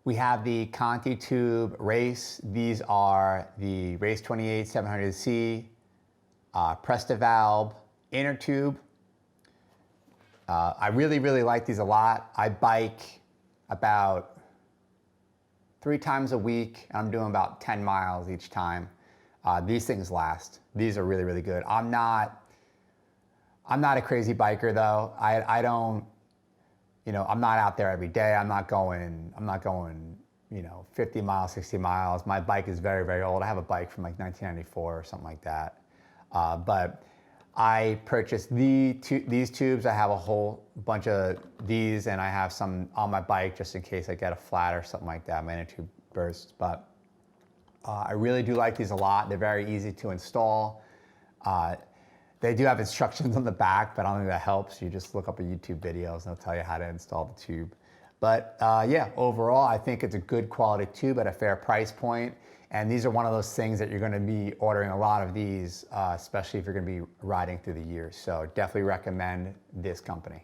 We have the Conti Tube Race. These are the Race 28 700C, Presta-Valve inner tube. I really, really like these a lot. I bike about 3 times a week. I'm doing about 10 miles each time. These things last. These are really, really good. I'm not a crazy biker though. I don't, I'm not out there every day. I'm not going, 50 miles, 60 miles. My bike is very, very old. I have a bike from like 1994 or something like that. But I purchased these tubes. I have a whole bunch of these, and I have some on my bike just in case I get a flat or something like that. My inner tube bursts. But I really do like these a lot. They're very easy to install. They do have instructions on the back, but I don't think that helps. You just look up a YouTube videos and they'll tell you how to install the tube. But yeah, overall, I think it's a good quality tube at a fair price point. And these are one of those things that you're going to be ordering a lot of these, especially if you're going to be riding through the years. So definitely recommend this company.